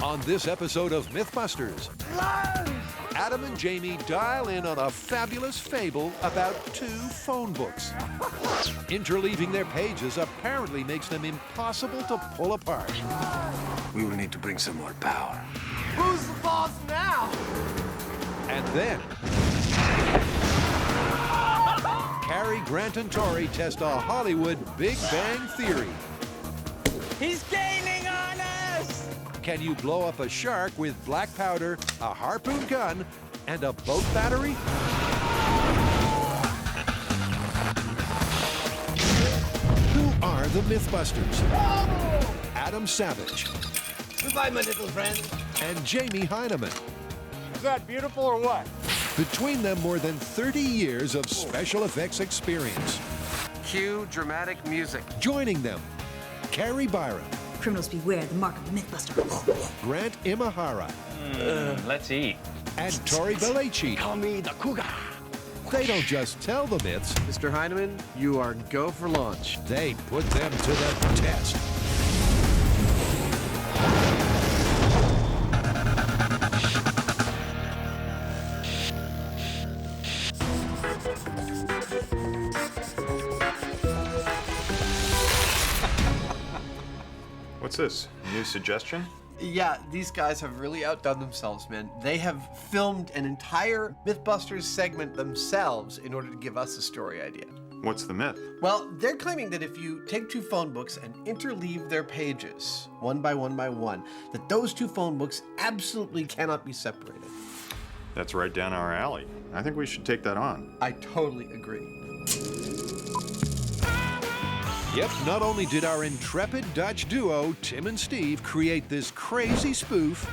On this episode of Mythbusters, Adam and Jamie dial in on a fabulous fable about two phone books. Interleaving their pages apparently makes them impossible to pull apart. We will need to bring some more power. Who's the boss now? And then, Carrie, Grant, and Tori test a Hollywood Big Bang Theory. He's gaining on us! Can you blow up a shark with black powder, a harpoon gun, and a boat battery? Who are the Mythbusters? Adam Savage Goodbye, my little friend. and Jamie Hyneman. Is that beautiful or what? Between them, more than 30 years of special effects experience. Cue dramatic music. Joining them, Carrie Byron, Criminals beware the mark of the Mythbusters. Grant Imahara, Let's eat. and Tori Belleci. Call me the cougar. They don't just tell the myths, Mr. Hyneman, you are go for launch. they put them to the test. What's this? A new suggestion? Yeah, these guys have really outdone themselves, man. They have filmed an entire Mythbusters segment themselves in order to give us a story idea. What's the myth? Well, they're claiming that if you take two phone books and interleave their pages, one by one by one, that those two phone books absolutely cannot be separated. That's right down our alley. I think we should take that on. I totally agree. Yep, not only did our intrepid Dutch duo, Tim and Steve, create this crazy spoof,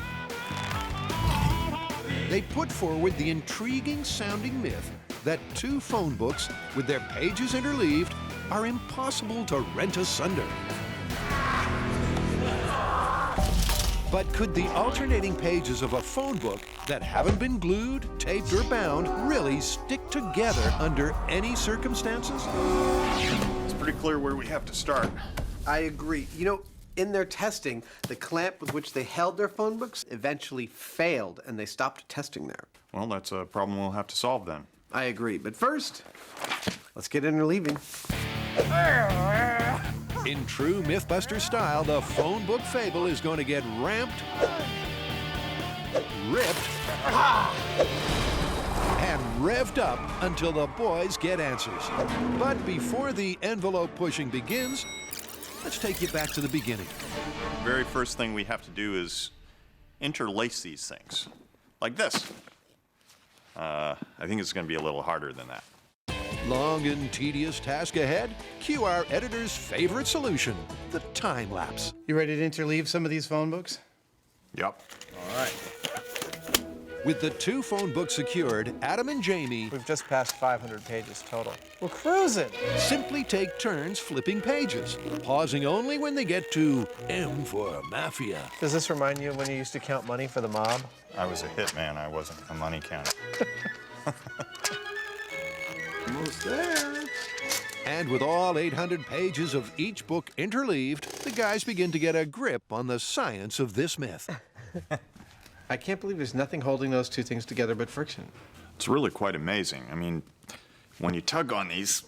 they put forward the intriguing sounding myth that two phone books with their pages interleaved are impossible to rent asunder. But could the alternating pages of a phone book that haven't been glued, taped, or bound really stick together under any circumstances? It's pretty clear where we have to start. I agree. You know, in their testing, the clamp with which they held their phone books eventually failed, and they stopped testing there. Well, that's a problem we'll have to solve then. I agree. But first, let's get interleaving. In true Mythbuster style, the phone book fable is going to get ramped, ripped, and revved up until the boys get answers. But before the envelope pushing begins, let's take you back to the beginning. The very first thing we have to do is interlace these things. Like this. I think it's going to be a little harder than that. Long and tedious task ahead? Cue our editor's favorite solution, the time lapse. You ready to interleave some of these phone books? Yep. All right. With the two phone books secured, Adam and Jamie We've just passed 500 pages total. We're cruising. simply take turns flipping pages, pausing only when they get to M for Mafia. Does this remind you of when you used to count money for the mob? I was a hitman. I wasn't a money counter. Almost there. And with all 800 pages of each book interleaved, the guys begin to get a grip on the science of this myth. I can't believe there's nothing holding those two things together but friction. It's really quite amazing. I mean, when you tug on these,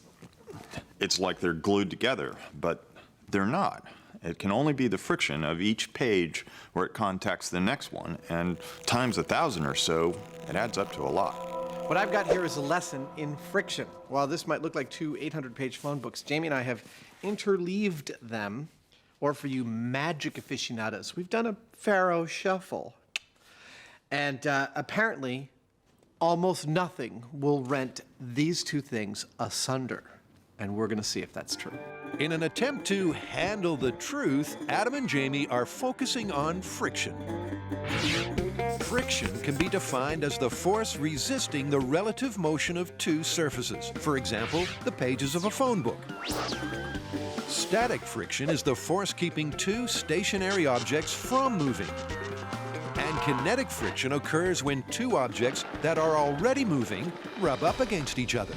it's like they're glued together, but they're not. It can only be the friction of each page where it contacts the next one, and times 1,000 or so, it adds up to a lot. What I've got here is a lesson in friction. While this might look like two 800-page phone books, Jamie and I have interleaved them, or for you magic aficionados, we've done a Pharaoh shuffle. And apparently, almost nothing will rent these two things asunder. And we're going to see if that's true. In an attempt to handle the truth, Adam and Jamie are focusing on friction. Friction can be defined as the force resisting the relative motion of two surfaces. For example, the pages of a phone book. Static friction is the force keeping two stationary objects from moving. And kinetic friction occurs when two objects that are already moving rub up against each other.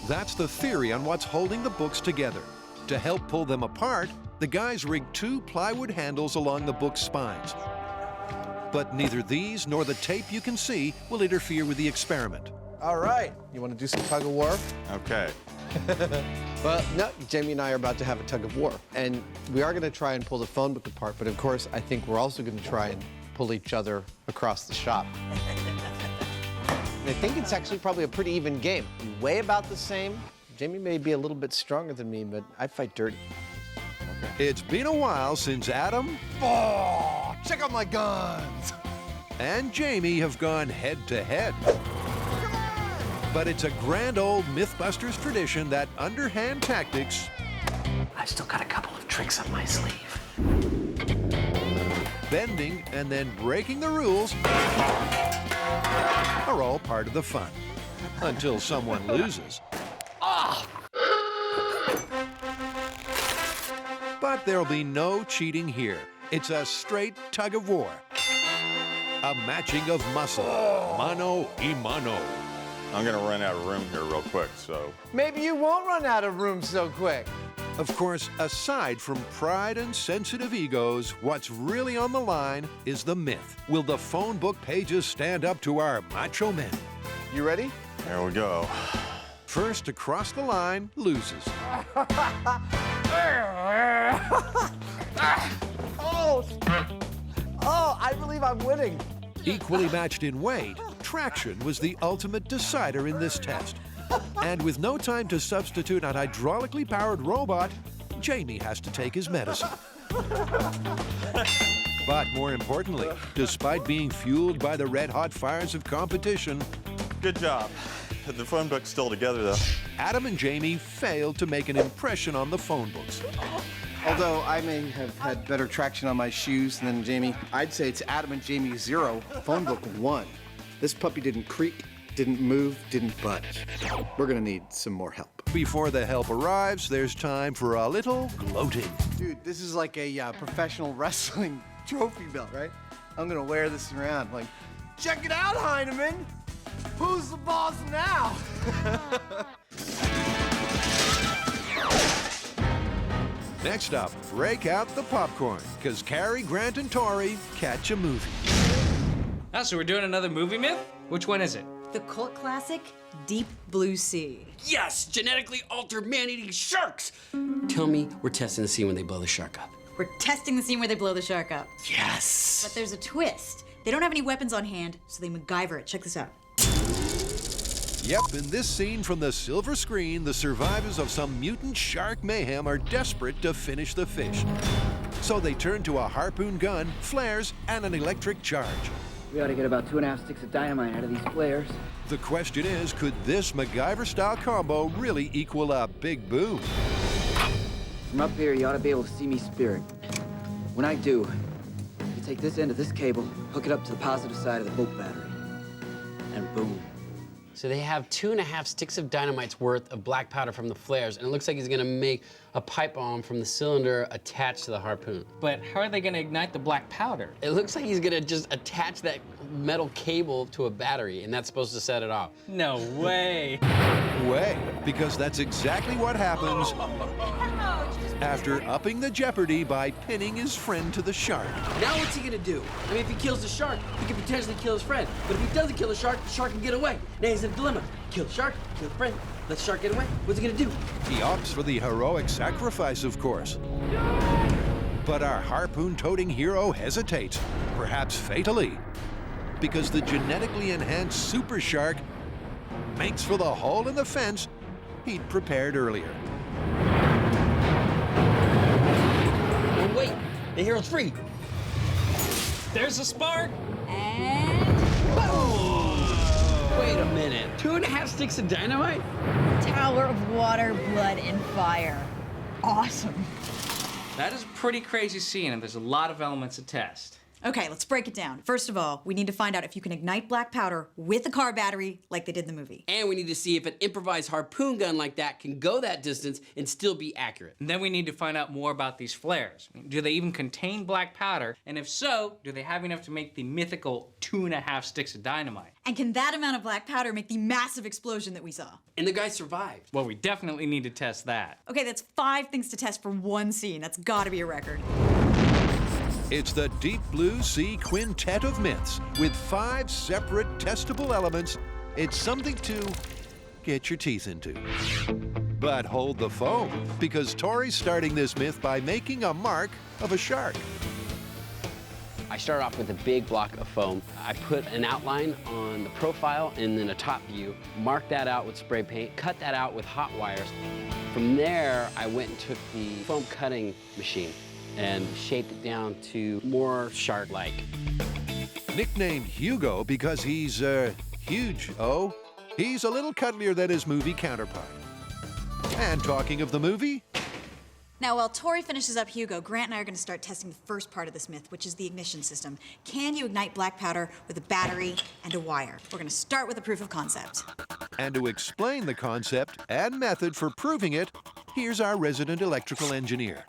That's the theory on what's holding the books together. To help pull them apart, the guys rigged two plywood handles along the book's spines. But neither these nor the tape you can see will interfere with the experiment. All right. You want to do some tug of war? Okay. Well, no, Jamie and I are about to have a tug of war. And we are going to try and pull the phone book apart, but of course, I think we're also going to try and pull each other across the shop. And I think it's actually probably a pretty even game. We weigh about the same. Jamie may be a little bit stronger than me, but I fight dirty. It's been a while since Adam Oh, check out my guns! and Jamie have gone head-to-head. But it's a grand old Mythbusters tradition that underhand tactics, I've still got a couple of tricks up my sleeve. bending, and then breaking the rules are all part of the fun. Until someone loses. But there'll be no cheating here. It's a straight tug of war. A matching of muscle, mano y mano. I'm gonna run out of room here real quick, so. Maybe you won't run out of room so quick. Of course, aside from pride and sensitive egos, what's really on the line is the myth. Will the phone book pages stand up to our macho men? You ready? There we go. First to cross the line loses. Oh, I believe I'm winning. Equally matched in weight, traction was the ultimate decider in this test. And with no time to substitute an hydraulically powered robot, Jamie has to take his medicine. But more importantly, despite being fueled by the red-hot fires of competition, Good job. The phone book's still together, though. Adam and Jamie failed to make an impression on the phone books. Although I may have had better traction on my shoes than Jamie, I'd say it's Adam and Jamie 0, phone book 1. This puppy didn't creak, didn't move, didn't budge. We're gonna need some more help. Before the help arrives, there's time for a little gloating. Dude, this is like a professional wrestling trophy belt, right? I'm gonna wear this around. Like, check it out, Hyneman! Who's the boss now? Next up, break out the popcorn, because Carrie, Grant, and Tori catch a movie. Oh, so we're doing another movie myth? Which one is it? The cult classic, Deep Blue Sea. Yes, genetically altered man-eating sharks. Tell me we're testing the scene when they blow the shark up. We're testing the scene where they blow the shark up. Yes. But there's a twist. They don't have any weapons on hand, so they MacGyver it. Check this out. Yep, in this scene from the silver screen, the survivors of some mutant shark mayhem are desperate to finish the fish. So they turn to a harpoon gun, flares, and an electric charge. We ought to get about 2.5 sticks of dynamite out of these flares. The question is, could this MacGyver-style combo really equal a big boom? From up here, you ought to be able to see me spirit. When I do, you take this end of this cable, hook it up to the positive side of the boat battery, and boom. So they have 2.5 sticks of dynamite's worth of black powder from the flares, and it looks like he's gonna make a pipe bomb from the cylinder attached to the harpoon. But how are they gonna ignite the black powder? It looks like he's gonna just attach that metal cable to a battery, and that's supposed to set it off. No way. Because that's exactly what happens after upping the jeopardy by pinning his friend to the shark. Now what's he gonna do? I mean, if he kills the shark, he could potentially kill his friend. But if he doesn't kill the shark can get away. Now he's in a dilemma. Kill the shark, kill the friend, let the shark get away. What's he gonna do? He opts for the heroic sacrifice, of course. But our harpoon-toting hero hesitates, perhaps fatally, because the genetically enhanced super shark makes for the hole in the fence he'd prepared earlier. Oh, wait, the hero's free. There's a spark. And Wait a minute, 2.5 sticks of dynamite? Tower of Water, Blood, and Fire. Awesome. That is a pretty crazy scene, and there's a lot of elements to test. Okay, let's break it down. First of all, we need to find out if you can ignite black powder with a car battery like they did in the movie. And we need to see if an improvised harpoon gun like that can go that distance and still be accurate. And then we need to find out more about these flares. Do they even contain black powder? And if so, do they have enough to make the mythical 2.5 sticks of dynamite? And can that amount of black powder make the massive explosion that we saw? And the guy survived. Well, we definitely need to test that. Okay, that's 5 things to test for one scene. That's gotta be a record. It's the Deep Blue Sea Quintet of Myths with 5 separate testable elements. It's something to get your teeth into. But hold the phone, because Tori's starting this myth by making a mark of a shark. I started off with a big block of foam. I put an outline on the profile and then a top view, marked that out with spray paint, cut that out with hot wires. From there, I went and took the foam cutting machine and shaped it down to more shark-like. Nicknamed Hugo because he's, huge, oh. He's a little cuddlier than his movie counterpart. And talking of the movie, Now, while Tori finishes up Hugo, Grant and I are going to start testing the first part of this myth, which is the ignition system. Can you ignite black powder with a battery and a wire? We're going to start with a proof of concept. and to explain the concept and method for proving it, here's our resident electrical engineer.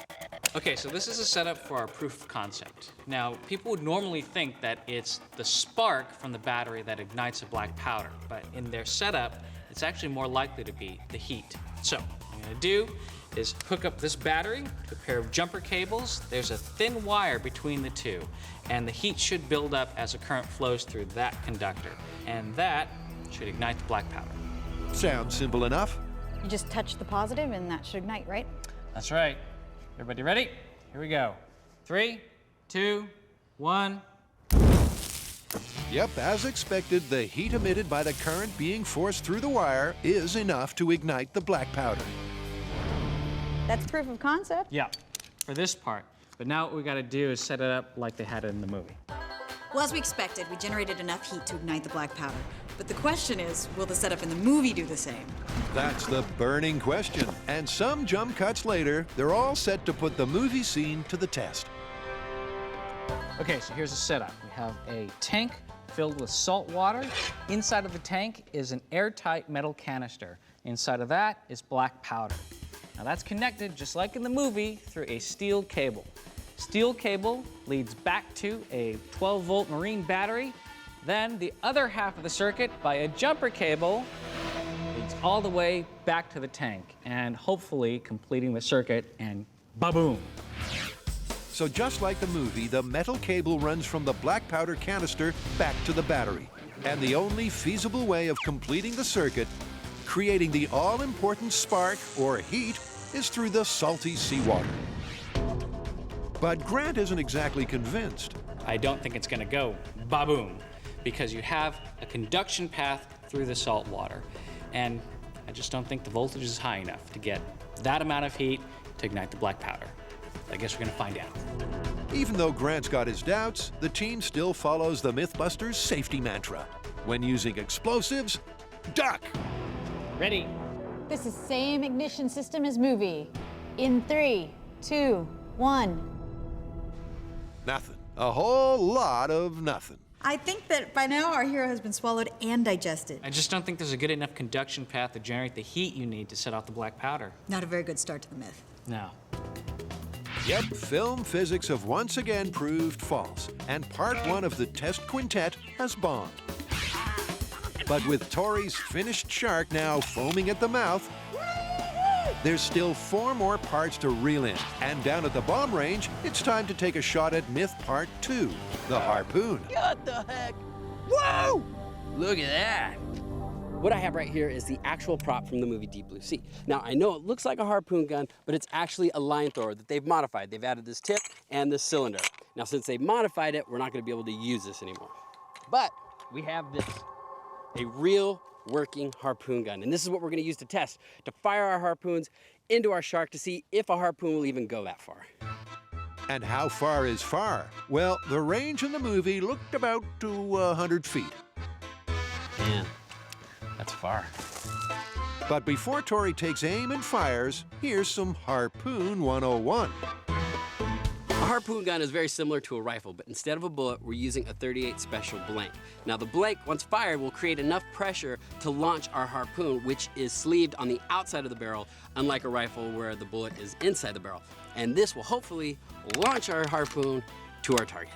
Okay, so this is a setup for our proof of concept. Now, people would normally think that it's the spark from the battery that ignites a black powder, but in their setup, it's actually more likely to be the heat. So, what I'm gonna do is hook up this battery to a pair of jumper cables. There's a thin wire between the two, and the heat should build up as a current flows through that conductor, and that should ignite the black powder. Sounds simple enough. You just touch the positive and that should ignite, right? That's right. Everybody ready? Here we go. 3, 2, 1. Yep, as expected, the heat emitted by the current being forced through the wire is enough to ignite the black powder. That's proof of concept. Yeah, for this part. But now what we gotta do is set it up like they had it in the movie. Well, as we expected, we generated enough heat to ignite the black powder. But the question is, will the setup in the movie do the same? That's the burning question. And some jump cuts later, they're all set to put the movie scene to the test. Okay, so here's the setup. We have a tank filled with salt water. Inside of the tank is an airtight metal canister. Inside of that is black powder. Now that's connected, just like in the movie, through a steel cable. Steel cable leads back to a 12-volt marine battery. Then the other half of the circuit, by a jumper cable, leads all the way back to the tank, and hopefully completing the circuit, and ba-boom. So just like the movie, the metal cable runs from the black powder canister back to the battery. And the only feasible way of completing the circuit, creating the all-important spark or heat, is through the salty seawater. But Grant isn't exactly convinced. I don't think it's gonna go ba-boom, because you have a conduction path through the salt water. And I just don't think the voltage is high enough to get that amount of heat to ignite the black powder. I guess we're gonna find out. Even though Grant's got his doubts, the team still follows the Mythbusters safety mantra. When using explosives, duck! Ready? This is same ignition system as movie. In 3, 2, 1. Nothing. A whole lot of nothing. I think that by now our hero has been swallowed and digested. I just don't think there's a good enough conduction path to generate the heat you need to set off the black powder. Not a very good start to the myth. No. Yep, film physics have once again proved false, and part 1 of the test quintet has bombed. But with Tori's finished shark now foaming at the mouth, there's still 4 more parts to reel in. And down at the bomb range, it's time to take a shot at myth part 2, the harpoon. What the heck? Whoa! Look at that. What I have right here is the actual prop from the movie Deep Blue Sea. Now, I know it looks like a harpoon gun, but it's actually a line thrower that they've modified. They've added this tip and this cylinder. Now, since they've modified it, we're not gonna be able to use this anymore. But we have this, a real working harpoon gun. And this is what we're gonna use to test, to fire our harpoons into our shark to see if a harpoon will even go that far. And how far is far? Well, the range in the movie looked about to 100 feet. Man, that's far. But before Tori takes aim and fires, here's some Harpoon 101. A harpoon gun is very similar to a rifle, but instead of a bullet, we're using a .38 special blank. Now the blank, once fired, will create enough pressure to launch our harpoon, which is sleeved on the outside of the barrel, unlike a rifle where the bullet is inside the barrel. And this will hopefully launch our harpoon to our target.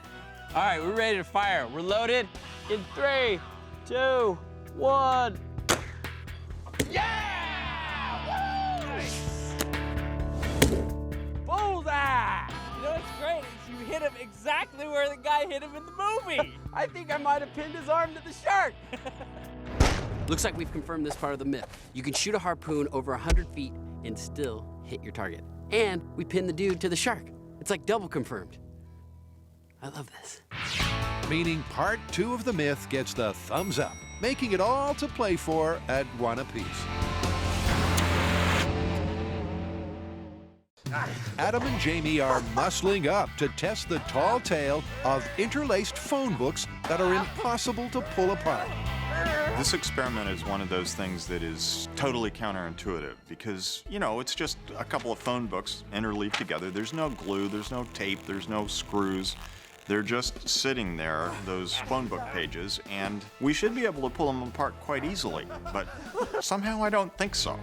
All right, we're ready to fire. We're loaded in 3, 2, 1. Yeah! Woo! Nice! Bullseye! You know, it's great. you hit him exactly where the guy hit him in the movie. I think I might have pinned his arm to the shark. Looks like we've confirmed this part of the myth. You can shoot a harpoon over 100 feet and still hit your target. And we pinned the dude to the shark. It's like double confirmed. I love this. Meaning part 2 of the myth gets the thumbs up, making it all to play for at 1 apiece. Adam and Jamie are muscling up to test the tall tale of interlaced phone books that are impossible to pull apart. This experiment is one of those things that is totally counterintuitive because, you know, it's just a couple of phone books interleaved together. There's no glue, there's no tape, there's no screws. They're just sitting there, those phone book pages, and we should be able to pull them apart quite easily, but somehow I don't think so.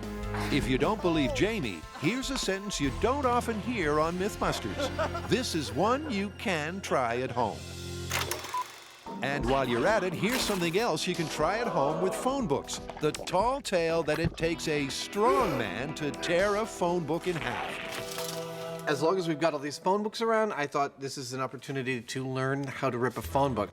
If you don't believe Jamie, here's a sentence you don't often hear on Mythbusters. This is one you can try at home. And while you're at it, here's something else you can try at home with phone books. The tall tale that it takes a strong man to tear a phone book in half. As long as we've got all these phone books around, I thought this is an opportunity to learn how to rip a phone book.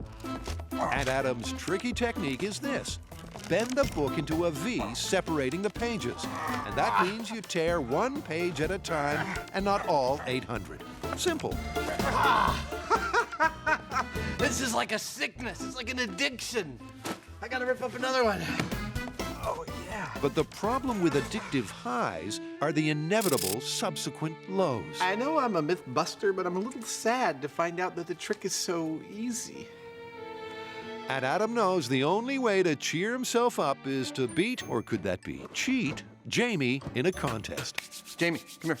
And Adam's tricky technique is this. Bend the book into a V separating the pages. And that means you tear 1 page at a time and not all 800. Simple. This is like a sickness. It's like an addiction. I gotta rip up another one. Oh, yeah. But the problem with addictive highs are the inevitable subsequent lows. I know I'm a Mythbuster, but I'm a little sad to find out that the trick is so easy. And Adam knows the only way to cheer himself up is to beat, or could that be cheat, Jamie in a contest. Jamie, come here.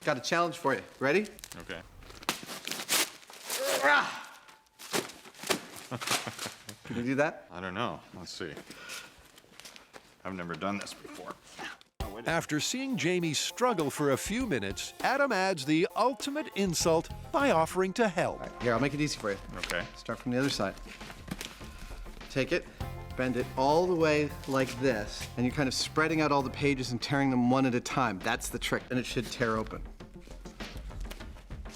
Got a challenge for you. Ready? Okay. Can you do that? I don't know. Let's see. I've never done this before. After seeing Jamie struggle for a few minutes, Adam adds the ultimate insult by offering to help. Right, here, I'll make it easy for you. Okay. Start from the other side. Take it, bend it all the way like this, and you're kind of spreading out all the pages and tearing them one at a time. That's the trick, and it should tear open.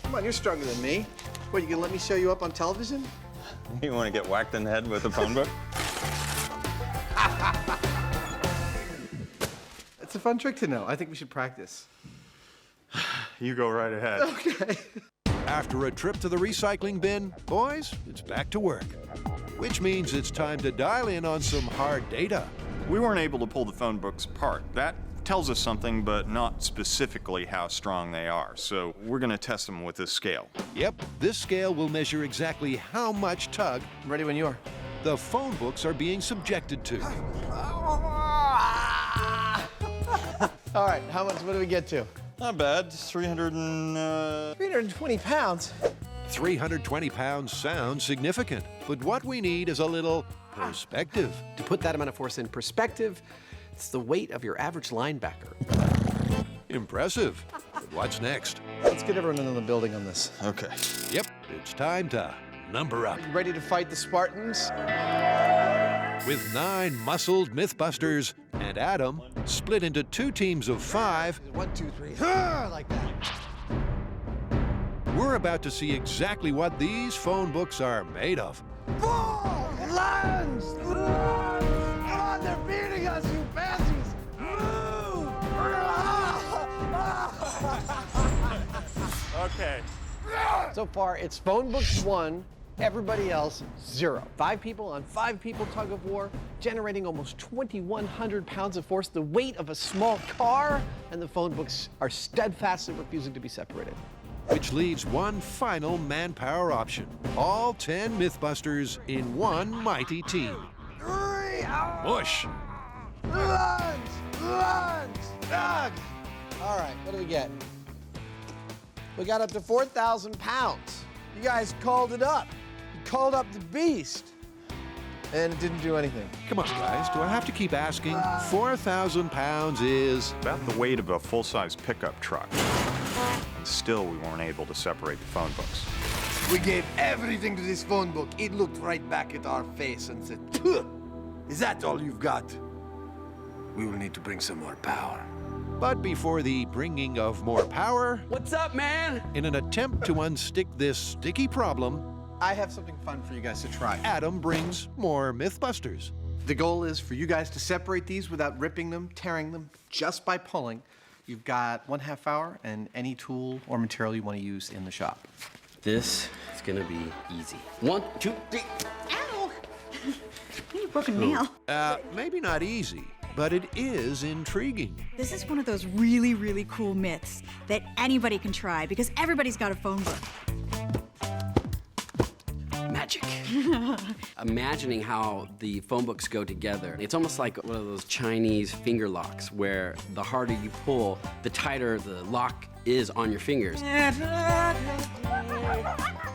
Come on, you're stronger than me. What, you gonna let me show you up on television? You want to get whacked in the head with a phone book? It's a fun trick to know. I think we should practice. You go right ahead. Okay. After a trip to the recycling bin, boys, it's back to work. Which means it's time to dial in on some hard data. We weren't able to pull the phone books apart. That tells us something, but not specifically how strong they are. So we're going to test them with this scale. Yep, this scale will measure exactly how much tug I'm ready when you are. the phone books are being subjected to. All right, what do we get to? Not bad. 320 pounds. 320 pounds sounds significant, but what we need is a little perspective. To put that amount of force in perspective, it's the weight of your average linebacker. Impressive. But what's next? Let's get everyone in the building on this. Okay. Yep, it's time to number up. You ready to fight the Spartans? With 9 muscled Mythbusters and Adam split into 2 teams of 5, 1, 2, 3. Like that. we're about to see exactly what these phone books are made of. Lions! Come on, they're beating us, you banshees! Move! Okay. So far, it's phone books 1, everybody else 0. 5 people on 5 people tug of war, generating almost 2,100 pounds of force, the weight of a small car, and the phone books are steadfastly refusing to be separated. Which leaves one final manpower option. All 10 Mythbusters in one mighty team. Mush. Lunge! Tug! All right, what do we get? We got up to 4,000 pounds. You guys called it up. You called up the beast. And it didn't do anything. Come on, guys, do I have to keep asking? 4,000 pounds is About the weight of a full-size pickup truck. And still, we weren't able to separate the phone books. We gave everything to this phone book. It looked right back at our face and said, "Tuh! Is that all you've got? We will need to bring some more power." But before the bringing of more power, What's up, man? in an attempt to unstick this sticky problem, I have something fun for you guys to try. Adam brings more Mythbusters. The goal is for you guys to separate these without ripping them, tearing them, just by pulling. You've got 1/2 hour and any tool or material you want to use in the shop. This is gonna be easy. 1, 2, 3. Ow! You broke a nail. Maybe not easy, but it is intriguing. This is one of those really, really cool myths that anybody can try because everybody's got a phone book. Magic. Imagining how the phone books go together. It's almost like one of those Chinese finger locks where the harder you pull, the tighter the lock is on your fingers.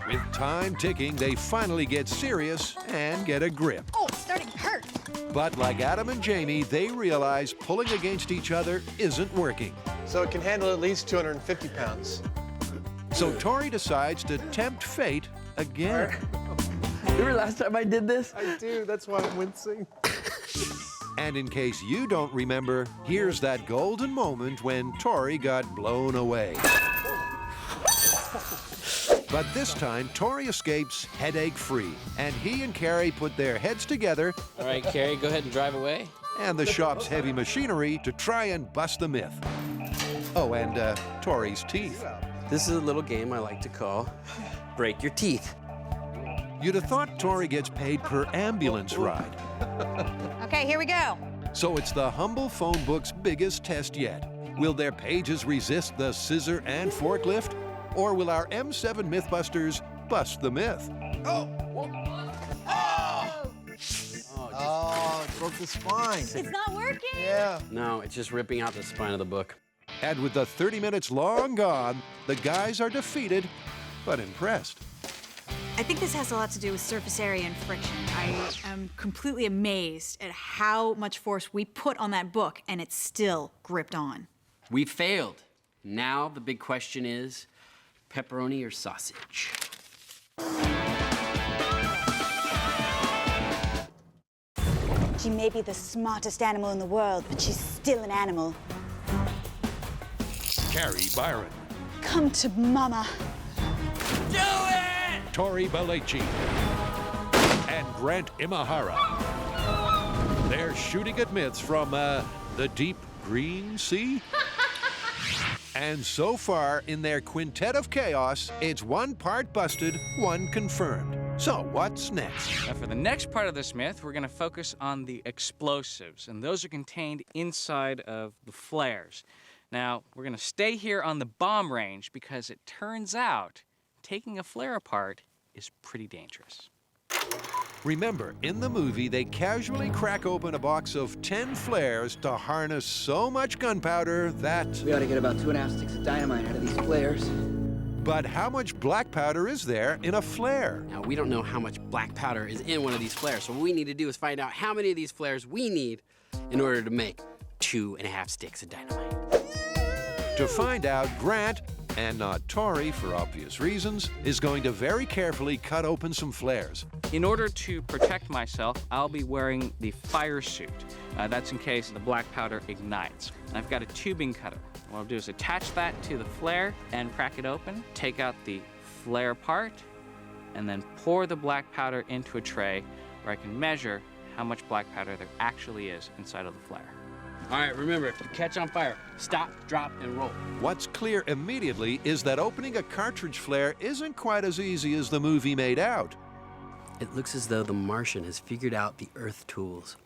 With time ticking, they finally get serious and get a grip. Oh, it's starting to hurt. But like Adam and Jamie, they realize pulling against each other isn't working. So it can handle at least 250 pounds. So Tori decides to tempt fate again. Remember last time I did this? I do, that's why I'm wincing. And in case you don't remember, here's that golden moment when Tori got blown away. But this time, Tori escapes headache-free, and he and Carrie put their heads together. All right, Carrie, go ahead and drive away. And the shop's heavy machinery to try and bust the myth. Oh, and Tori's teeth. This is a little game I like to call Break Your Teeth. You'd have thought Tori gets paid per ambulance ride. Okay, here we go. So it's the humble phone book's biggest test yet. Will their pages resist the scissor and forklift? Or will our M7 Mythbusters bust the myth? Oh, it broke the spine. It's not working. Yeah. No, it's just ripping out the spine of the book. And with the 30 minutes long gone, the guys are defeated, but impressed. I think this has a lot to do with surface area and friction. I am completely amazed at how much force we put on that book and it's still gripped on. We failed. Now the big question is, pepperoni or sausage? She may be the smartest animal in the world, but she's still an animal. Carrie Byron, Come to Mama. Do it! Tori Balachi, and Grant Imahara. They're shooting at myths from the deep green sea. And so far, in their quintet of chaos, it's 1 part busted, 1 confirmed. So what's next? Now, for the next part of this myth, we're going to focus on the explosives, and those are contained inside of the flares. Now, we're going to stay here on the bomb range because it turns out taking a flare apart is pretty dangerous. Remember, in the movie, they casually crack open a box of 10 flares to harness so much gunpowder that... We ought to get about 2.5 sticks of dynamite out of these flares. But how much black powder is there in a flare? Now, we don't know how much black powder is in one of these flares, so what we need to do is find out how many of these flares we need in order to make 2.5 sticks of dynamite. To find out, Grant, and not Tori for obvious reasons, is going to very carefully cut open some flares. In order to protect myself, I'll be wearing the fire suit. That's in case the black powder ignites. And I've got a tubing cutter. What I'll do is attach that to the flare and crack it open, take out the flare part, and then pour the black powder into a tray where I can measure how much black powder there actually is inside of the flare. All right, remember, if you catch on fire, stop, drop, and roll. What's clear immediately is that opening a cartridge flare isn't quite as easy as the movie made out. It looks as though the Martian has figured out the Earth tools.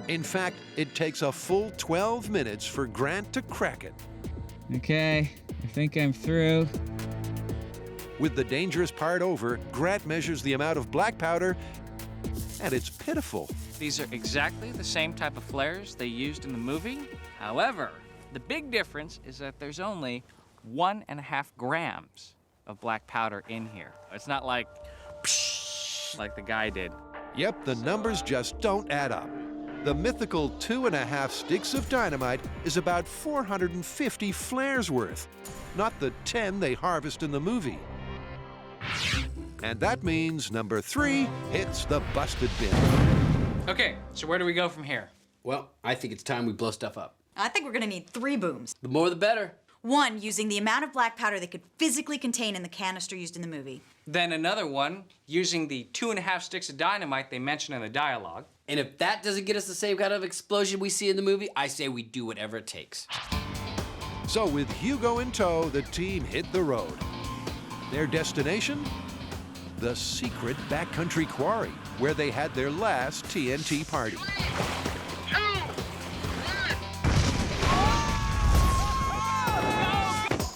In fact, it takes a full 12 minutes for Grant to crack it. Okay, I think I'm through. With the dangerous part over, Grant measures the amount of black powder, and it's pitiful. These are exactly the same type of flares they used in the movie. However, the big difference is that there's only 1.5 grams of black powder in here. It's not like the guy did. Yep, the numbers just don't add up. The mythical 2.5 sticks of dynamite is about 450 flares worth, not the 10 they harvest in the movie. And that means number 3 hits the busted bin. Okay, so where do we go from here? Well, I think it's time we blow stuff up. I think we're gonna need 3 booms. The more the better. 1 using the amount of black powder they could physically contain in the canister used in the movie. Then another one using the 2.5 sticks of dynamite they mention in the dialogue. And if that doesn't get us the same kind of explosion we see in the movie, I say we do whatever it takes. So with Hugo in tow, the team hit the road. Their destination? The secret backcountry quarry, where they had their last TNT party.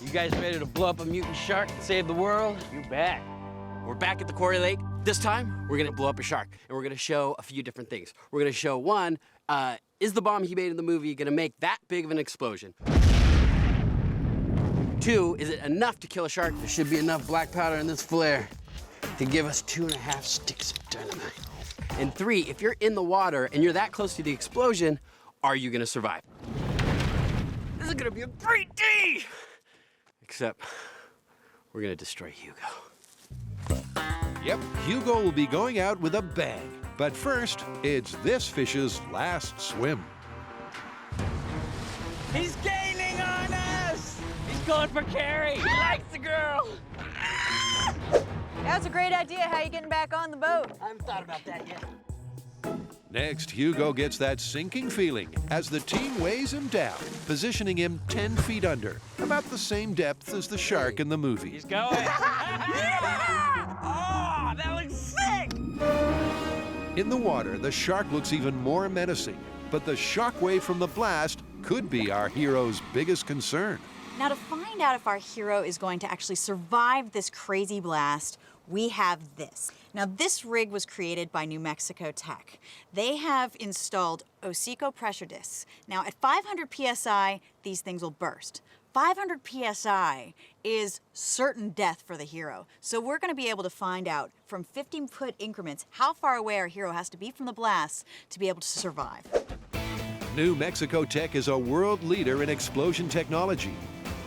You guys ready to blow up a mutant shark and save the world? You bet. We're back at the quarry lake. This time, we're gonna blow up a shark, and we're gonna show a few different things. We're gonna show, 1, is the bomb he made in the movie gonna make that big of an explosion? 2, is it enough to kill a shark? There should be enough black powder in this flare to give us 2.5 sticks of dynamite. And 3, if you're in the water and you're that close to the explosion, are you gonna survive? This is gonna be a great day! Except, we're gonna destroy Hugo. Yep, Hugo will be going out with a bang. But first, it's this fish's last swim. He's gaining on us! He's going for Carrie! He likes the girl! That's a great idea. How you getting back on the boat? I haven't thought about that yet. Next, Hugo gets that sinking feeling as the team weighs him down, positioning him 10 feet under, about the same depth as the shark in the movie. He's going. Oh, that looks sick! In the water, the shark looks even more menacing, but the shockwave from the blast could be our hero's biggest concern. Now, to find out if our hero is going to actually survive this crazy blast, we have this. Now, this rig was created by New Mexico Tech. They have installed Osico pressure discs. Now, at 500 PSI, these things will burst. 500 PSI is certain death for the hero. So we're gonna be able to find out from 15-foot increments how far away our hero has to be from the blast to be able to survive. New Mexico Tech is a world leader in explosion technology,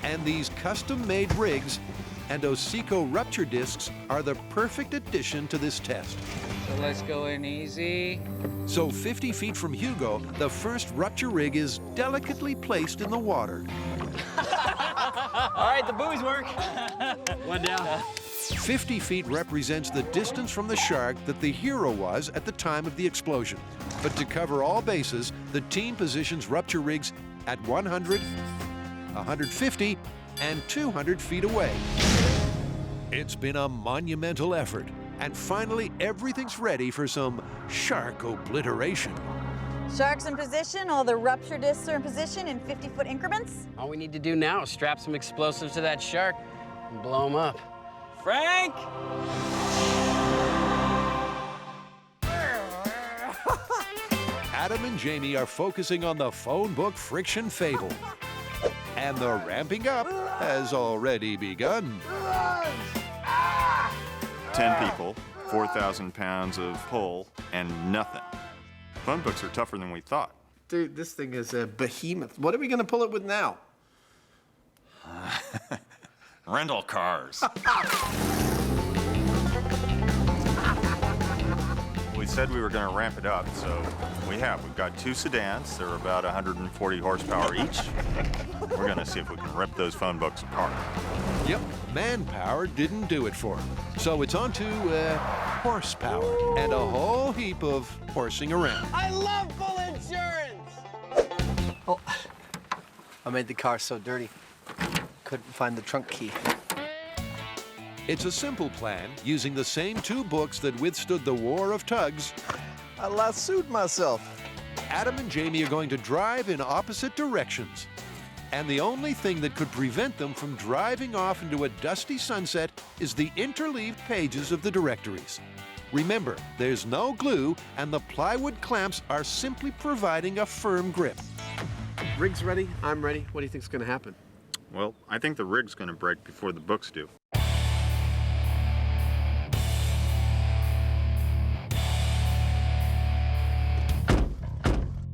and these custom-made rigs and Osico rupture discs are the perfect addition to this test. So let's go in easy. So 50 feet from Hugo, the first rupture rig is delicately placed in the water. All right, the buoys work. One down. 50 feet represents the distance from the shark that the hero was at the time of the explosion. But to cover all bases, the team positions rupture rigs at 100, 150, and 200 feet away. It's been a monumental effort, and finally everything's ready for some shark obliteration. Sharks in position, all the rupture discs are in position in 50-foot increments. All we need to do now is strap some explosives to that shark and blow him up. Frank! Adam and Jamie are focusing on the phone book Friction Fable. And the ramping up has already begun. 10 people, 4,000 pounds of pull, and nothing. Phone books are tougher than we thought. Dude, this thing is a behemoth. What are we gonna pull it with now? Rental cars. We said we were going to ramp it up, so we have. We've got 2 sedans. They're about 140 horsepower each. We're going to see if we can rip those phone books apart. Yep, manpower didn't do it for him. So it's on to horsepower and a whole heap of horsing around. I love full insurance! Oh, I made the car so dirty. Couldn't find the trunk key. It's a simple plan using the same 2 books that withstood the war of tugs. I lassoed myself. Adam and Jamie are going to drive in opposite directions. And the only thing that could prevent them from driving off into a dusty sunset is the interleaved pages of the directories. Remember, there's no glue, and the plywood clamps are simply providing a firm grip. Rig's ready, I'm ready. What do you think's gonna happen? Well, I think the rig's going to break before the books do.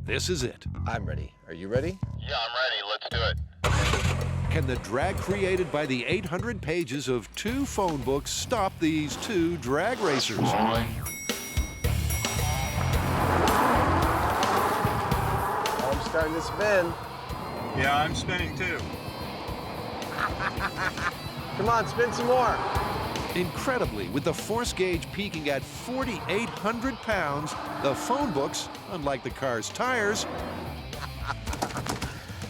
This is it. I'm ready. Are you ready? Yeah, I'm ready. Let's do it. Can the drag created by the 800 pages of 2 phone books stop these 2 drag racers? I'm starting to spin. Yeah, I'm spinning too. Come on, spin some more. Incredibly, with the force gauge peaking at 4,800 pounds, the phone books, unlike the car's tires,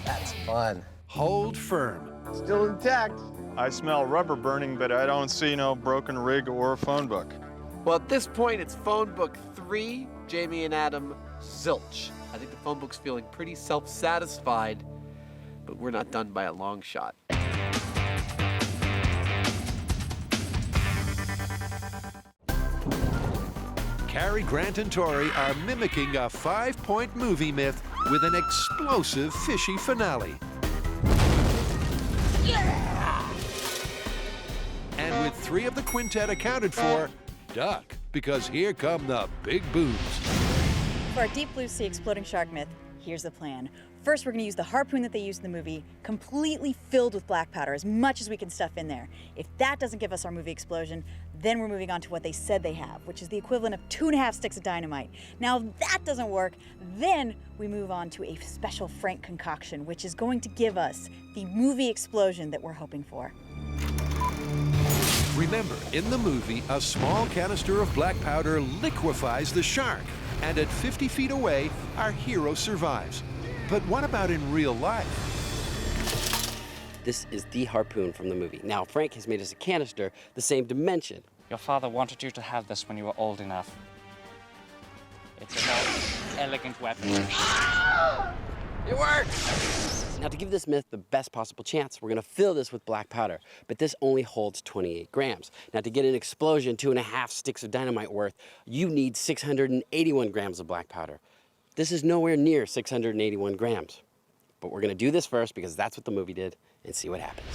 That's fun. hold firm. Still intact. I smell rubber burning, but I don't see no broken rig or phone book. Well, at this point, it's phone book 3, Jamie and Adam, zilch. I think the phone book's feeling pretty self-satisfied, but we're not done by a long shot. Carrie, Grant, and Tori are mimicking a 5-point movie myth with an explosive, fishy finale. And with 3 of the quintet accounted for, duck, because here come the big booms. For our deep blue sea exploding shark myth, here's the plan. First, we're going to use the harpoon that they used in the movie, completely filled with black powder, as much as we can stuff in there. If that doesn't give us our movie explosion, then we're moving on to what they said they have, which is the equivalent of 2.5 sticks of dynamite. Now, if that doesn't work, then we move on to a special Frank concoction, which is going to give us the movie explosion that we're hoping for. Remember, in the movie, a small canister of black powder liquefies the shark, and at 50 feet away, our hero survives. But what about in real life? This is the harpoon from the movie. Now, Frank has made us a canister the same dimension. Your father wanted you to have this when you were old enough. It's a more elegant weapon. It works! Now, to give this myth the best possible chance, we're gonna fill this with black powder, but this only holds 28 grams. Now, to get an explosion 2.5 sticks of dynamite worth, you need 681 grams of black powder. This is nowhere near 681 grams. But we're gonna do this first because that's what the movie did, and see what happens.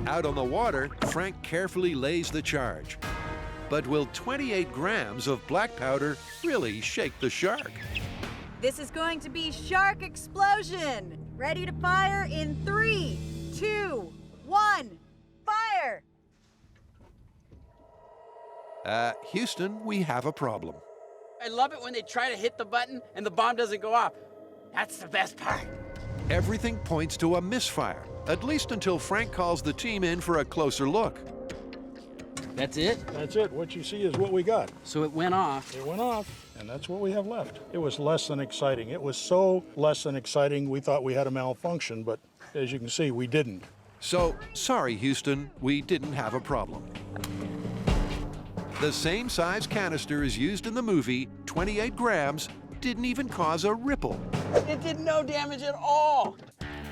Out on the water, Frank carefully lays the charge. But will 28 grams of black powder really shake the shark? This is going to be Shark Explosion. Ready to fire in 3, 2, 1, fire! Houston, we have a problem. I love it when they try to hit the button and the bomb doesn't go off. That's the best part. Everything points to a misfire, at least until Frank calls the team in for a closer look. That's it? That's it. What you see is what we got. So it went off. It went off, and that's what we have left. It was less than exciting. It was so less than exciting, we thought we had a malfunction, but as you can see, we didn't. So, sorry, Houston, we didn't have a problem. The same size canister is used in the movie, 28 grams, didn't even cause a ripple. It did no damage at all.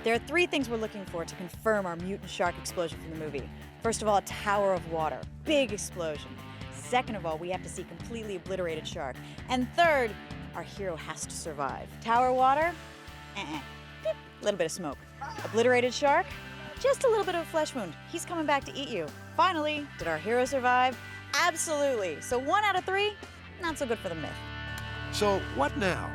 There are 3 things we're looking for to confirm our mutant shark explosion from the movie. First of all, a tower of water, big explosion. Second of all, we have to see completely obliterated shark. And third, our hero has to survive. Tower water? Beep, little bit of smoke. Obliterated shark? Just a little bit of a flesh wound. He's coming back to eat you. Finally, did our hero survive? Absolutely. So 1 out of 3, not so good for the myth. So what now?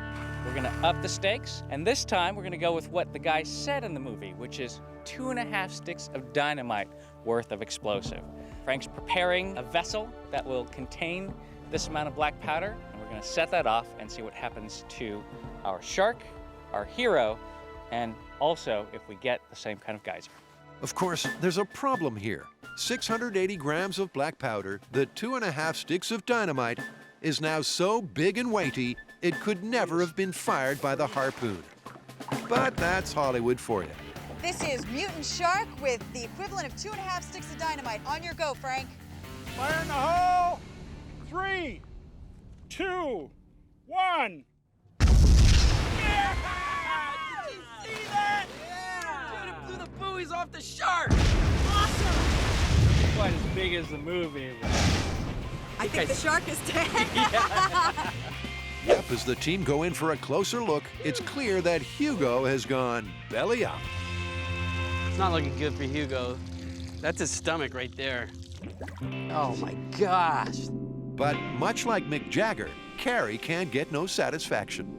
We're gonna up the stakes, and this time we're gonna go with what the guy said in the movie, which is 2.5 sticks of dynamite worth of explosive. Frank's preparing a vessel that will contain this amount of black powder, and we're gonna set that off and see what happens to our shark, our hero, and also if we get the same kind of geyser. Of course, there's a problem here. 680 grams of black powder, the 2.5 sticks of dynamite, is now so big and weighty, it could never have been fired by the harpoon. But that's Hollywood for you. This is mutant shark with the equivalent of 2.5 sticks of dynamite. On your go, Frank. Fire in the hole! 3, 2, 1. Did you see that? Yeah! Dude, it blew the buoys off the shark. Quite as big as the movie. I think the shark is dead. Yep, as the team go in for a closer look, it's clear that Hugo has gone belly up. It's not looking good for Hugo. That's his stomach right there. Oh my gosh. But much like Mick Jagger, Carrie can't get no satisfaction.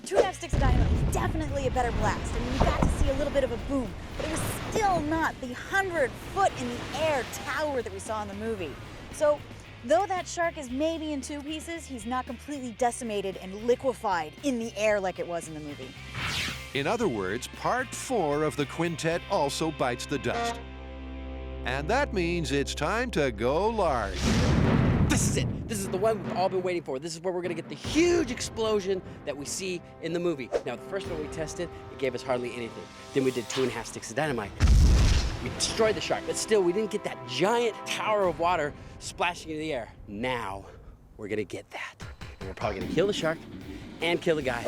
2.5 sticks of dynamite was definitely a better blast. I mean, we got to see a little bit of a boom, but it was still not the 100-foot in the air tower that we saw in the movie. So, though that shark is maybe in 2 pieces, he's not completely decimated and liquefied in the air like it was in the movie. In other words, part 4 of the quintet also bites the dust. And that means it's time to go large. This is it. This is the one we've all been waiting for. This is where we're gonna get the huge explosion that we see in the movie. Now, the first one we tested, it gave us hardly anything. Then we did 2.5 sticks of dynamite. We destroyed the shark, but still, we didn't get that giant tower of water splashing into the air. Now, we're gonna get that. And we're probably gonna kill the shark and kill the guy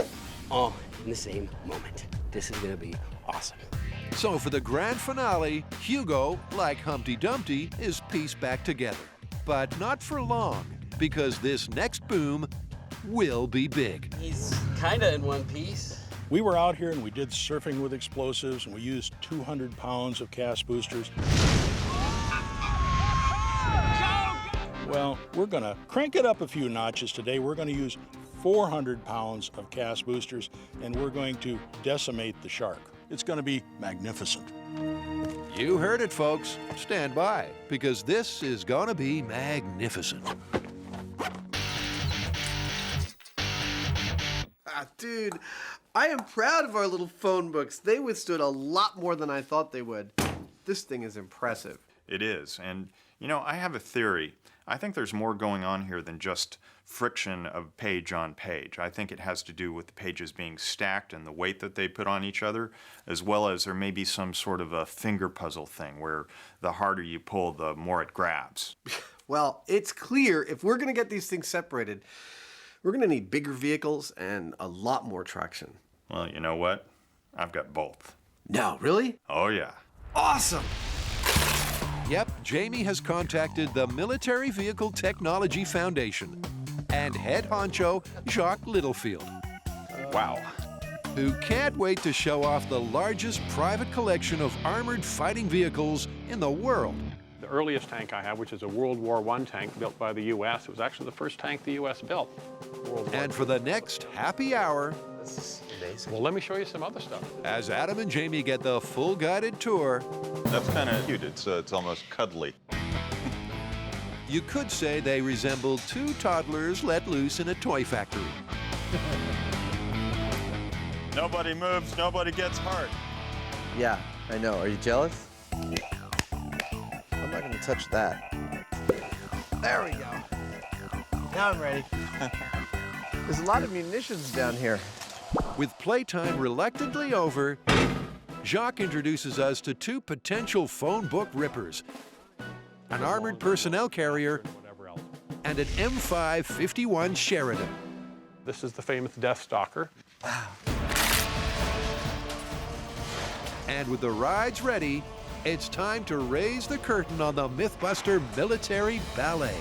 all in the same moment. This is gonna be awesome. So for the grand finale, Hugo, like Humpty Dumpty, is pieced back together. But not for long, because this next boom will be big. He's kinda in one piece. We were out here and we did surfing with explosives, and we used 200 pounds of cast boosters. Well, we're gonna crank it up a few notches today. We're gonna use 400 pounds of cast boosters, and we're going to decimate the shark. It's gonna be magnificent. You heard it, folks. Stand by, because this is gonna be magnificent. Dude, I am proud of our little phone books. They withstood a lot more than I thought they would. This thing is impressive. It is. And, you know, I have a theory. I think there's more going on here than just friction of page on page. I think it has to do with the pages being stacked and the weight that they put on each other, as well as there may be some sort of a finger puzzle thing where the harder you pull, the more it grabs. Well, it's clear if we're going to get these things separated, we're going to need bigger vehicles and a lot more traction. Well, you know what? I've got both. No, really? Oh, yeah. Awesome! Yep, Jamie has contacted the Military Vehicle Technology Foundation and head honcho Jacques Littlefield. Wow. Who can't wait to show off the largest private collection of armored fighting vehicles in the world. The earliest tank I have, which is a World War I tank built by the U.S., it was actually the first tank the U.S. built. And for the next happy hour, This is amazing. Well, let me show you some other stuff. as Adam and Jamie get the full guided tour, That's kind of cute. It's almost cuddly. you could say they resemble two toddlers let loose in a toy factory. Nobody moves, nobody gets hurt. Yeah, I know. Are you jealous? I'm not going to touch that. There we go. Now I'm ready. There's a lot of munitions down here. With playtime reluctantly over, Jacques introduces us to two potential phone book rippers, an armored personnel carrier and an M551 Sheridan. This is the famous Death Stalker. And with the rides ready, it's time to raise the curtain on the Mythbuster Military Ballet.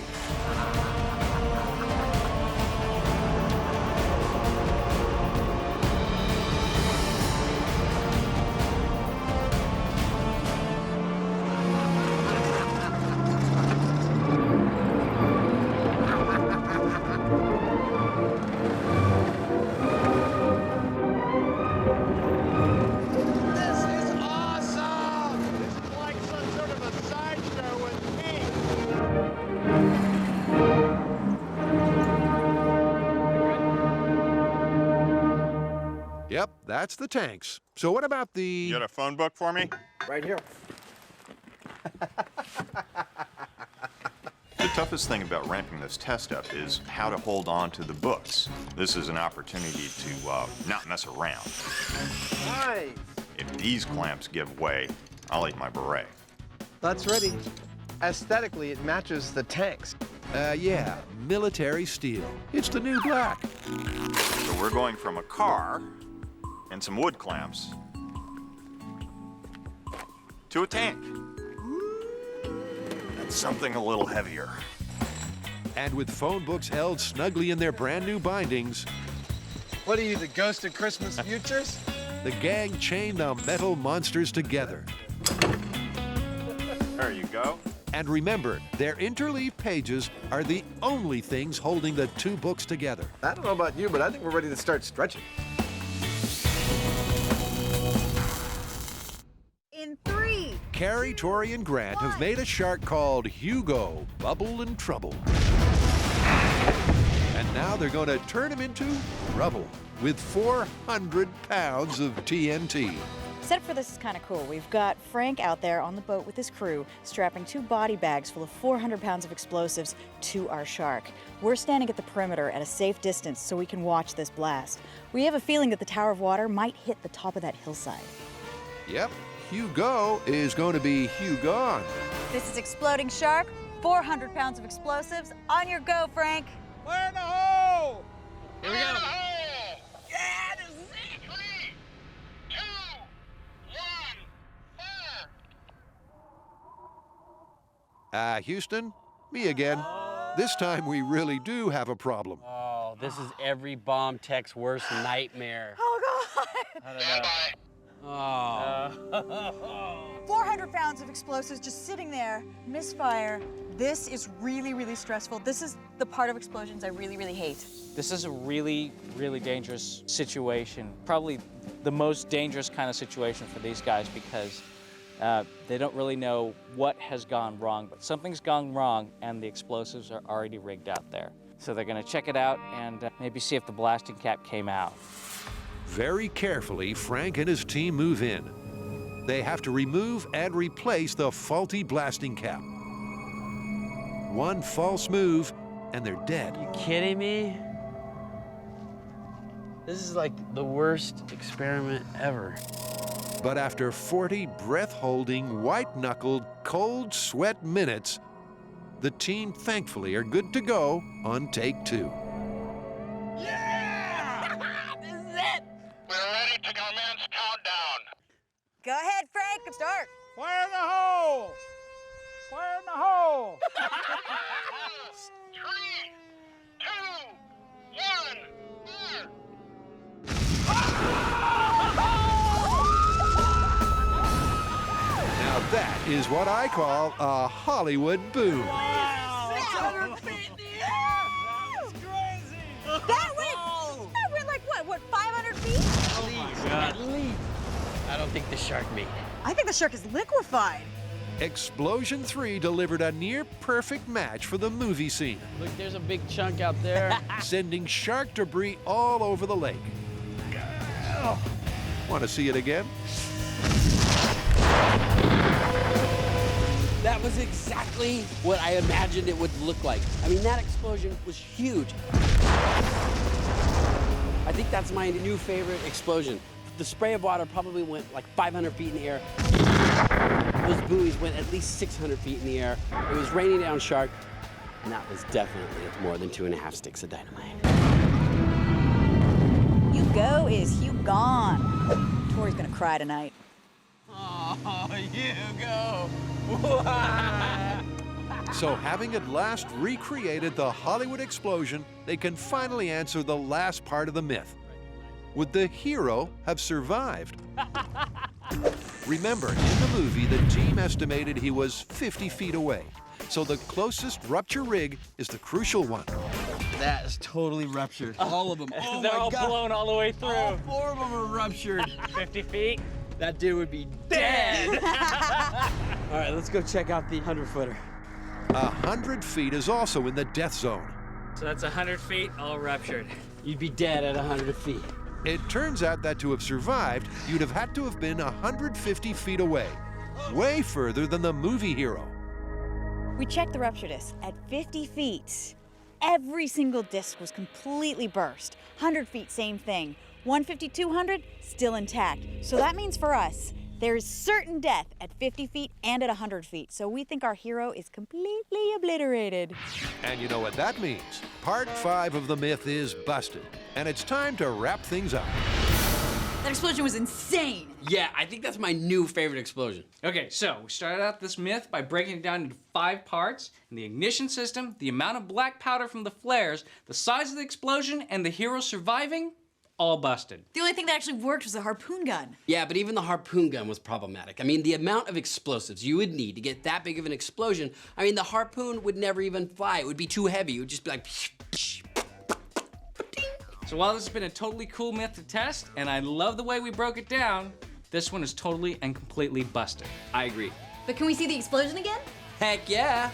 Yep, that's the tanks. So what about the... You got a phone book for me? Right here. The toughest thing about ramping this test up is how to hold on to the books. This is an opportunity to not mess around. Nice. If these clamps give way, I'll eat my beret. That's ready. Aesthetically, it matches the tanks. Yeah, military steel. It's the new black. So we're going from a car and some wood clamps to a tank. And something a little heavier. And with phone books held snugly in their brand new bindings, What are you, the ghost of Christmas futures? the gang chained the metal monsters together. There you go. And remember, their interleaved pages are the only things holding the two books together. I don't know about you, but I think we're ready to start stretching. In 3, Carrie, Tori, and Grant have made a shark called Hugo, Bubble and Trouble. And now they're going to turn him into rubble with 400 pounds of TNT. Setup for this is kind of cool. We've got Frank out there on the boat with his crew, strapping 2 body bags full of 400 pounds of explosives to our shark. We're standing at the perimeter at a safe distance so we can watch this blast. We have a feeling that the Tower of Water might hit the top of that hillside. Yep, Hugo is going to be Hugone. This is Exploding Shark, 400 pounds of explosives. On your go, Frank. Fire in the hole! Here we go. Yeah, this is it! 3, 2, 1, fire! Houston, me again. This time we really do have a problem. Oh, this is every bomb tech's worst nightmare. Oh, God. I don't know. Oh. 400 pounds of explosives just sitting there, misfire. This is really, really stressful. This is the part of explosions I really, really hate. This is a really, really dangerous situation. Probably the most dangerous kind of situation for these guys because they don't really know what has gone wrong, but something's gone wrong and the explosives are already rigged out there. So they're gonna check it out and maybe see if the blasting cap came out. Very carefully, Frank and his team move in. They have to remove and replace the faulty blasting cap. One false move, and they're dead. You kidding me? This is like the worst experiment ever. But after 40 breath-holding, white-knuckled, cold sweat minutes, the team thankfully are good to go on take 2. Yeah! This is it. We're ready to commence countdown. Go ahead, Frank. Start. Fire in the hole! Fire in the hole! 3, 2, 1, fire! Now that is what I call a Hollywood boom. Wow! 600 feet in the air! That was crazy! That went like what, 500 feet? Oh my God. At least. I don't think the shark made it. I think the shark is liquefied. Explosion 3 delivered a near-perfect match for the movie scene, Look, there's a big chunk out there. sending shark debris all over the lake. Want to see it again? That was exactly what I imagined it would look like. I mean, that explosion was huge. I think that's my new favorite explosion. The spray of water probably went like 500 feet in the air. Those buoys went at least 600 feet in the air. It was raining down shark, and that was definitely more than 2.5 sticks of dynamite. Hugo is Hugone. Tori's gonna cry tonight. Oh, Hugo! So having at last recreated the Hollywood explosion, they can finally answer the last part of the myth. Would the hero have survived? Remember, in the movie, the team estimated he was 50 feet away. So the closest rupture rig is the crucial one. That is totally ruptured. All of them. Oh They're my all God. blown all the way through. All 4 of them are ruptured. 50 feet. That dude would be dead. All right, let's go check out the 100-footer. 100 feet is also in the death zone. So that's 100 feet, all ruptured. You'd be dead at 100 feet. It turns out that to have survived, you'd have had to have been 150 feet away, way further than the movie hero. We checked the rupture disc at 50 feet. Every single disc was completely burst. 100 feet, same thing. 150, 200, still intact. So that means for us, there's certain death at 50 feet and at 100 feet. So we think our hero is completely obliterated. And you know what that means. Part 5 of the myth is busted, and it's time to wrap things up. That explosion was insane. Yeah, I think that's my new favorite explosion. Okay, so we started out this myth by breaking it down into 5 parts: the ignition system, the amount of black powder from the flares, the size of the explosion, and the hero surviving. All busted. The only thing that actually worked was a harpoon gun. Yeah, but even the harpoon gun was problematic. I mean, the amount of explosives you would need to get that big of an explosion, I mean, the harpoon would never even fly. It would be too heavy. It would just be like... So while this has been a totally cool myth to test, and I love the way we broke it down, this one is totally and completely busted. I agree. But can we see the explosion again? Heck yeah!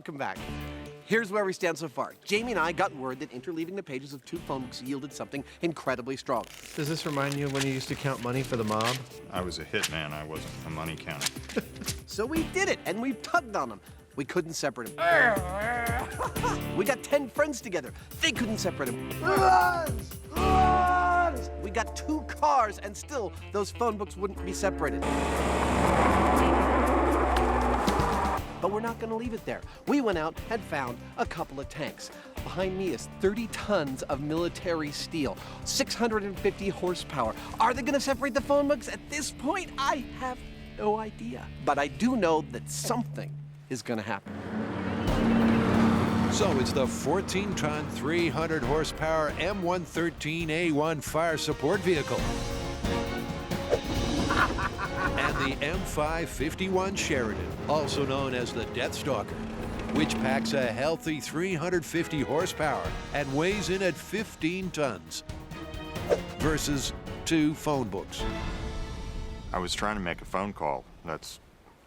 welcome back. Here's where we stand so far. Jamie and I got word that interleaving the pages of 2 phone books yielded something incredibly strong. Does this remind you of when you used to count money for the mob? I was a hitman, I wasn't a money counter. So we did it, and we tugged on them. We couldn't separate them. We got 10 friends together. They couldn't separate them. We got 2 cars, and still those phone books wouldn't be separated. But we're not going to leave it there. We went out and found a couple of tanks. Behind me is 30 tons of military steel, 650 horsepower. Are they going to separate the phone books? At this point, I have no idea. But I do know that something is going to happen. So it's the 14-ton, 300-horsepower M113A1 fire support vehicle. And the M551 Sheridan, also known as the Death Stalker, which packs a healthy 350 horsepower and weighs in at 15 tons, versus 2 phone books. I was trying to make a phone call. That's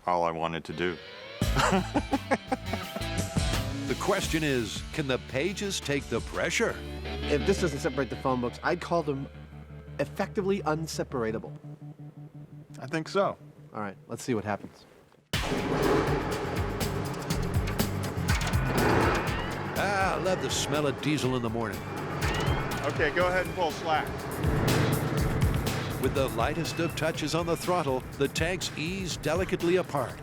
all I wanted to do. The question is, can the pages take the pressure? If this doesn't separate the phone books, I'd call them effectively unseparatable. I think so. All right, let's see what happens. I love the smell of diesel in the morning. Okay, go ahead and pull slack. With the lightest of touches on the throttle, the tanks ease delicately apart.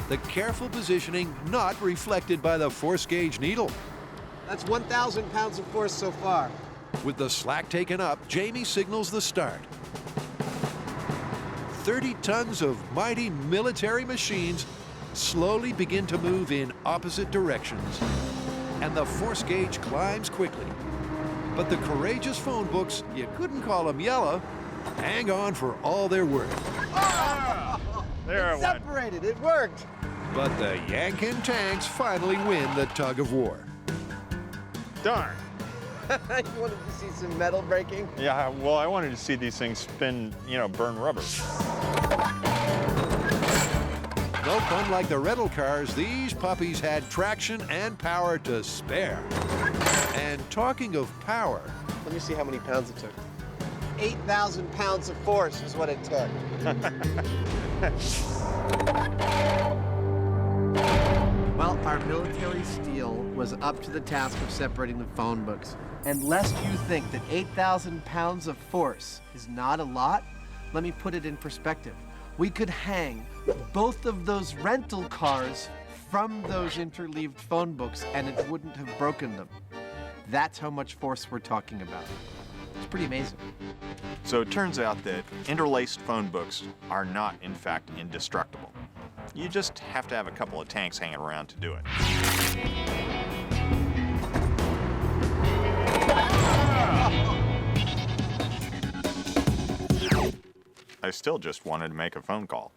The careful positioning not reflected by the force gauge needle. That's 1,000 pounds of force so far. With the slack taken up, Jamie signals the start. 30 tons of mighty military machines slowly begin to move in opposite directions, and the force gauge climbs quickly. But the courageous phone books, you couldn't call them yellow, hang on for all they're worth. There it went. Separated, it worked. But the Yankin tanks finally win the tug of war. Darn. You wanted to see some metal breaking? Yeah, well, I wanted to see these things spin, burn rubber. Nope, unlike the rental cars, these puppies had traction and power to spare. And talking of power... Let me see how many pounds it took. 8,000 pounds of force is what it took. Well, our military steel was up to the task of separating the phone books. And lest you think that 8,000 pounds of force is not a lot, let me put it in perspective. We could hang both of those rental cars from those interleaved phone books and it wouldn't have broken them. That's how much force we're talking about. It's pretty amazing. So it turns out that interlaced phone books are not, in fact, indestructible. You just have to have a couple of tanks hanging around to do it. I still just wanted to make a phone call.